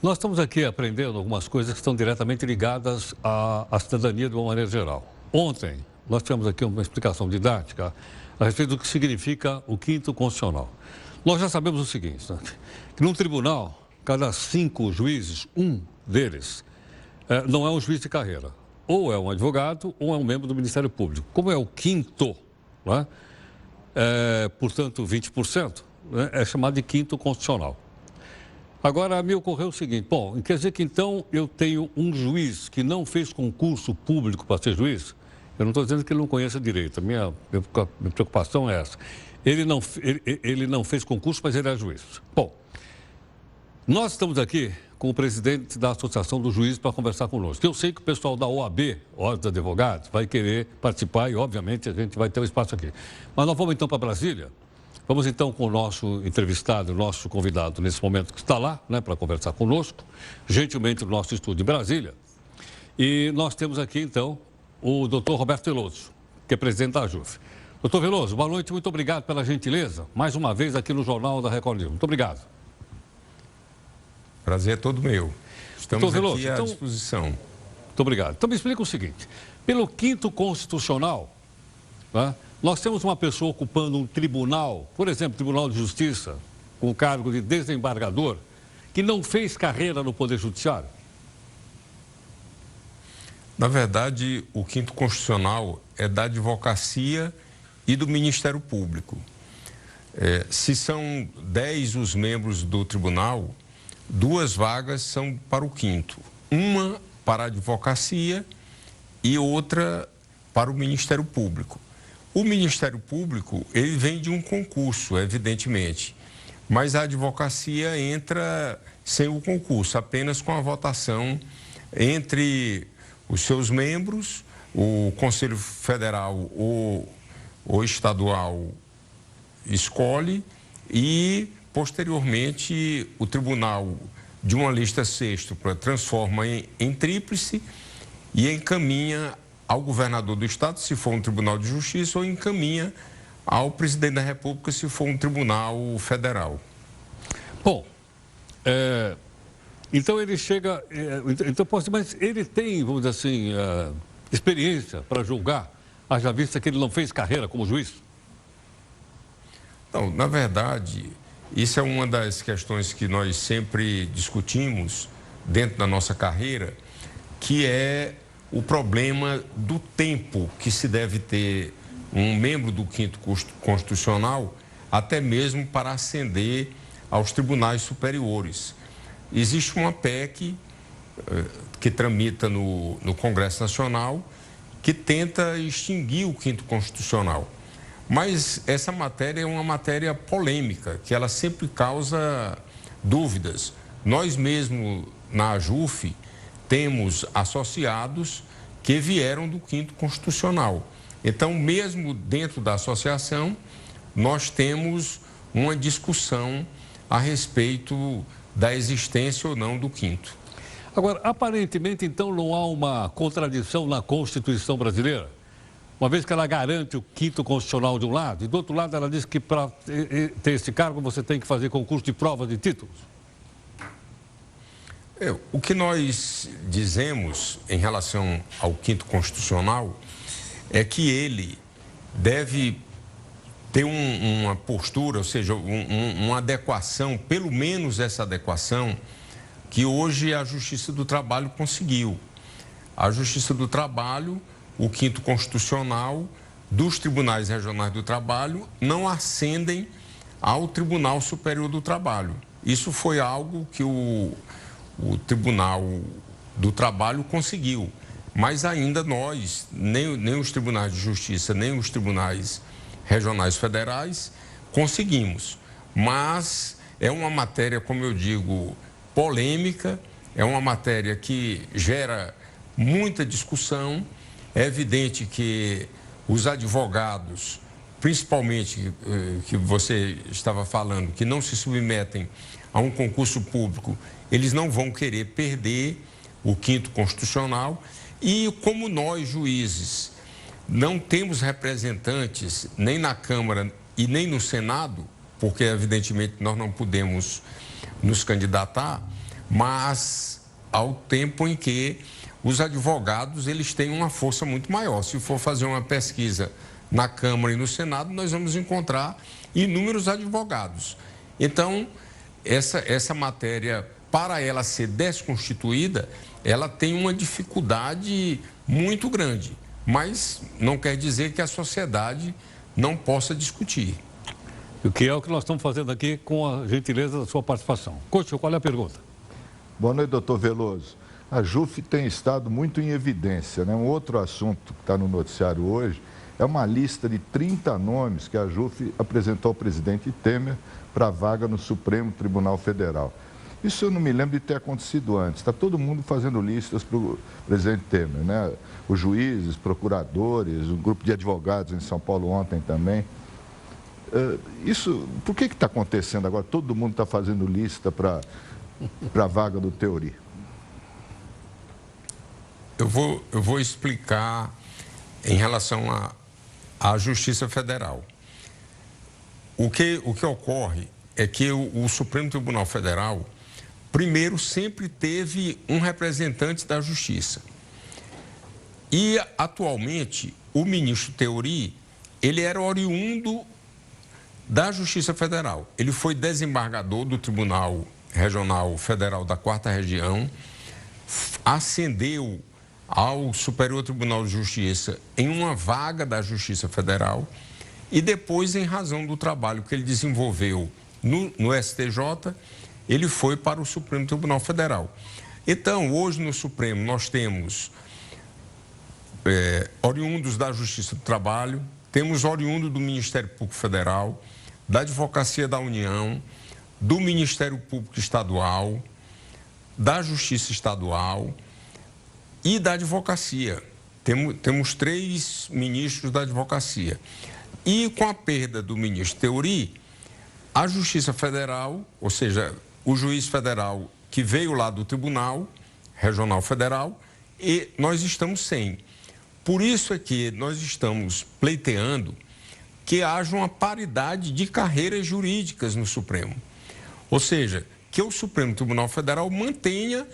Nós estamos aqui aprendendo algumas coisas que estão diretamente ligadas à cidadania de uma maneira geral. Ontem, nós tivemos aqui uma explicação didática a respeito do que significa o quinto constitucional. Nós já sabemos o seguinte, né? Que num tribunal, cada 5 juízes, um deles não é um juiz de carreira. Ou é um advogado ou é um membro do Ministério Público. Como é o quinto, né? Portanto, 20%, né? É chamado de quinto constitucional. Agora, me ocorreu o seguinte, bom, quer dizer que então eu tenho um juiz que não fez concurso público para ser juiz? Eu não estou dizendo que ele não conheça direito, a minha preocupação é essa. Ele não fez concurso, mas ele é juiz. Bom, nós estamos aqui com o presidente da Associação dos Juízes para conversar conosco. Eu sei que o pessoal da OAB, Ordem dos Advogados, vai querer participar e, obviamente, a gente vai ter um espaço aqui. Mas nós vamos então para Brasília. Vamos então com o nosso entrevistado, o nosso convidado nesse momento que está lá, né, para conversar conosco, gentilmente no nosso estúdio em Brasília. E nós temos aqui então o doutor Roberto Veloso, que é presidente da AJUF. Doutor Veloso, boa noite, muito obrigado pela gentileza, mais uma vez aqui no Jornal da Record News. Muito obrigado. Prazer é todo meu. Estamos Veloso, aqui à disposição. Muito obrigado. Então me explica o seguinte, pelo quinto constitucional, né, nós temos uma pessoa ocupando um tribunal, por exemplo, Tribunal de Justiça, com o cargo de desembargador, que não fez carreira no Poder Judiciário? Na verdade, o quinto constitucional é da advocacia e do Ministério Público. Se são 10 os membros do tribunal, 2 vagas são para o quinto. Uma para a advocacia e outra para o Ministério Público. O Ministério Público, ele vem de um concurso, evidentemente, mas a advocacia entra sem o concurso, apenas com a votação entre os seus membros, o Conselho Federal ou estadual escolhe e, posteriormente, o Tribunal de uma lista sêxtupla transforma em tríplice e encaminha ao governador do estado, se for um tribunal de justiça, ou encaminha ao presidente da República, se for um tribunal federal. Bom, então ele chega, mas ele tem, vamos dizer assim, experiência para julgar, haja vista que ele não fez carreira como juiz? Não, na verdade, isso é uma das questões que nós sempre discutimos dentro da nossa carreira, que é o problema do tempo que se deve ter um membro do quinto constitucional, até mesmo para ascender aos tribunais superiores. Existe uma PEC que tramita no Congresso Nacional que tenta extinguir o quinto constitucional. Mas essa matéria é uma matéria polêmica, que ela sempre causa dúvidas. Nós mesmo, na AJUF, temos associados que vieram do quinto constitucional. Então, mesmo dentro da associação, nós temos uma discussão a respeito da existência ou não do quinto. Agora, aparentemente, então, não há uma contradição na Constituição brasileira? Uma vez que ela garante o quinto constitucional de um lado, e do outro lado ela diz que para ter esse cargo você tem que fazer concurso de prova de títulos? O que nós dizemos em relação ao quinto constitucional é que ele deve ter uma postura, ou seja, uma adequação, pelo menos essa adequação, que hoje a Justiça do Trabalho conseguiu. A Justiça do Trabalho, o quinto constitucional, dos tribunais regionais do trabalho, não ascendem ao Tribunal Superior do Trabalho. Isso foi algo que o Tribunal do Trabalho conseguiu, mas ainda nós, nem os tribunais de justiça, nem os tribunais regionais federais, conseguimos. Mas é uma matéria, como eu digo, polêmica, é uma matéria que gera muita discussão. É evidente que os advogados, principalmente que você estava falando, que não se submetem a um concurso público, eles não vão querer perder o quinto constitucional. E como nós, juízes, não temos representantes nem na Câmara e nem no Senado, porque evidentemente nós não podemos nos candidatar, mas ao tempo em que os advogados eles têm uma força muito maior. Se for fazer uma pesquisa na Câmara e no Senado, nós vamos encontrar inúmeros advogados. Então, essa matéria, para ela ser desconstituída, ela tem uma dificuldade muito grande, mas não quer dizer que a sociedade não possa discutir. O que é o que nós estamos fazendo aqui com a gentileza da sua participação. Couto, qual é a pergunta? Boa noite, doutor Veloso. A JUF tem estado muito em evidência, né? Um outro assunto que está no noticiário hoje é uma lista de 30 nomes que a JUF apresentou ao presidente Temer para a vaga no Supremo Tribunal Federal. Isso eu não me lembro de ter acontecido antes. Está todo mundo fazendo listas para o presidente Temer, né? Os juízes, procuradores, um grupo de advogados em São Paulo ontem também. Por que está acontecendo agora? Todo mundo está fazendo lista para a vaga do Teori. Eu vou explicar em relação à Justiça Federal. O que ocorre é que o Supremo Tribunal Federal, primeiro, sempre teve um representante da Justiça. E, atualmente, o ministro Teori, ele era oriundo da Justiça Federal. Ele foi desembargador do Tribunal Regional Federal da 4ª Região, ascendeu ao Superior Tribunal de Justiça em uma vaga da Justiça Federal e depois, em razão do trabalho que ele desenvolveu no STJ, ele foi para o Supremo Tribunal Federal. Então, hoje no Supremo nós temos oriundos da Justiça do Trabalho, temos oriundo do Ministério Público Federal, da Advocacia da União, do Ministério Público Estadual, da Justiça Estadual e da Advocacia. Temos 3 ministros da Advocacia. E com a perda do ministro Teori, a Justiça Federal, ou seja, o juiz federal que veio lá do Tribunal Regional Federal, e nós estamos sem. Por isso é que nós estamos pleiteando que haja uma paridade de carreiras jurídicas no Supremo. Ou seja, que o Supremo Tribunal Federal mantenha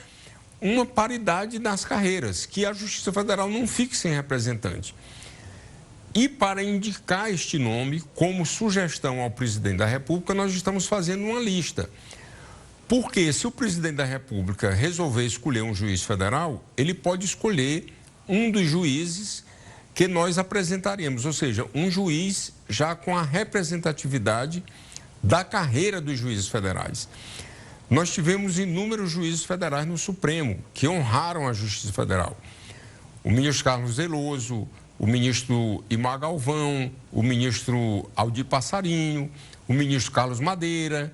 uma paridade nas carreiras, que a Justiça Federal não fique sem representante. E para indicar este nome como sugestão ao presidente da República, nós estamos fazendo uma lista. Porque se o presidente da República resolver escolher um juiz federal, ele pode escolher um dos juízes que nós apresentaremos, ou seja, um juiz já com a representatividade da carreira dos juízes federais. Nós tivemos inúmeros juízes federais no Supremo que honraram a Justiça Federal. O ministro Carlos Veloso, o ministro Imar Galvão, o ministro Aldir Passarinho, o ministro Carlos Madeira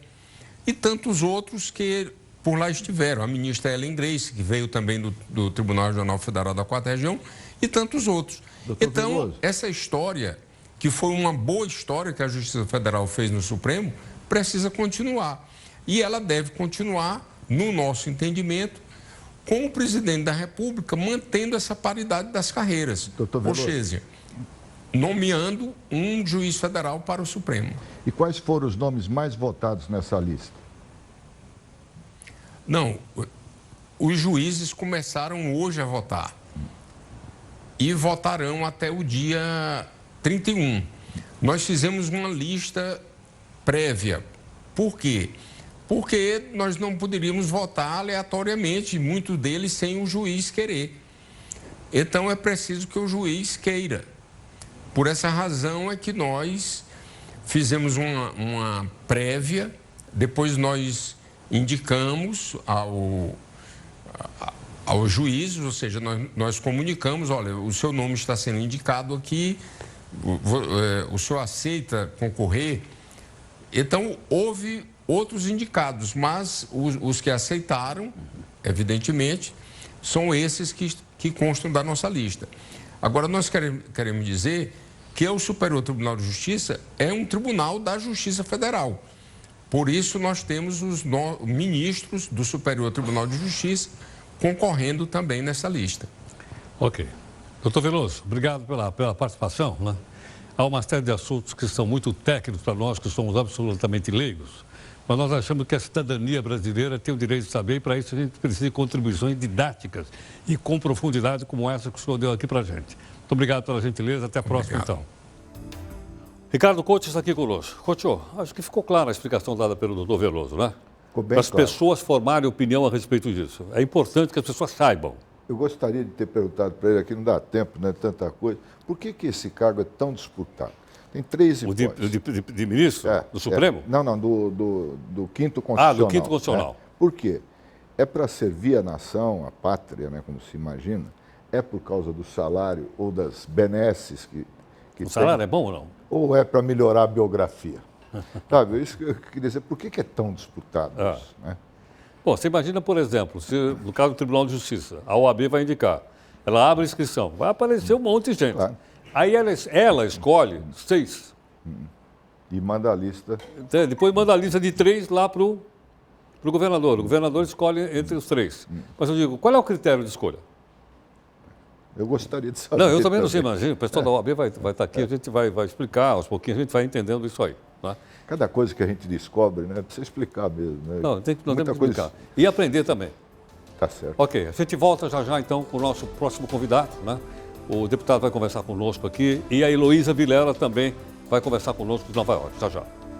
e tantos outros que por lá estiveram. A ministra Ellen Grace, que veio também do Tribunal Regional Federal da 4ª Região, e tantos outros. Então, essa história, que foi uma boa história que a Justiça Federal fez no Supremo, precisa continuar. E ela deve continuar, no nosso entendimento, com o presidente da República mantendo essa paridade das carreiras. Ou seja, nomeando um juiz federal para o Supremo. E quais foram os nomes mais votados nessa lista? Não, os juízes começaram hoje a votar e votarão até o dia 31. Nós fizemos uma lista prévia. Por quê? Porque nós não poderíamos votar aleatoriamente, muitos deles sem o juiz querer. Então é preciso que o juiz queira. Por essa razão é que nós fizemos uma prévia, depois nós indicamos aos juízes, ou seja, nós comunicamos, olha, o seu nome está sendo indicado aqui, o senhor aceita concorrer? Então, houve outros indicados, mas os que aceitaram, evidentemente, são esses que constam da nossa lista. Agora, nós queremos dizer que o Superior Tribunal de Justiça é um tribunal da Justiça Federal. Por isso, nós temos os ministros do Superior Tribunal de Justiça concorrendo também nessa lista. Ok. Doutor Veloso, obrigado pela participação, né? Há uma série de assuntos que são muito técnicos para nós, que somos absolutamente leigos, Mas nós achamos que a cidadania brasileira tem o direito de saber e para isso a gente precisa de contribuições didáticas e com profundidade como essa que o senhor deu aqui para a gente. Muito obrigado pela gentileza. Até a próxima, então. Ricardo Couto está aqui conosco. Couto, acho que ficou clara a explicação dada pelo doutor Veloso, né? Ficou bem Para as claro. pessoas formarem opinião a respeito disso. É importante que as pessoas saibam. Eu gostaria de ter perguntado para ele, aqui não dá tempo, né, tanta coisa, por que esse cargo é tão disputado? Tem 3 O hipóteses. de ministro do Supremo? Não, do quinto constitucional. Do quinto constitucional. Né? Por quê? É para servir a nação, a pátria, né, como se imagina? É por causa do salário ou das benesses que O salário é bom ou não? ou é para melhorar a biografia? Sabe, isso que eu queria dizer. Por que é tão disputado isso? Né? Bom, você imagina, por exemplo, se no caso do Tribunal de Justiça, a OAB vai indicar, ela abre a inscrição, vai aparecer um monte de gente. Claro. Aí ela escolhe 6. E manda a lista. Depois manda a lista de 3 lá para o governador. O governador escolhe entre os 3. Mas eu digo, qual é o critério de escolha? Eu gostaria de saber. Não, eu também não sei, imagina. O pessoal da OAB vai estar aqui, a gente vai explicar, aos pouquinhos a gente vai entendendo isso aí. Né? Cada coisa que a gente descobre, né, precisa explicar mesmo. Né? Não, nós temos que Muita explicar. coisa. E aprender também. Tá certo. Ok, a gente volta já então com o nosso próximo convidado, né? O deputado vai conversar conosco aqui e a Heloísa Vilela também vai conversar conosco de Nova York. Já.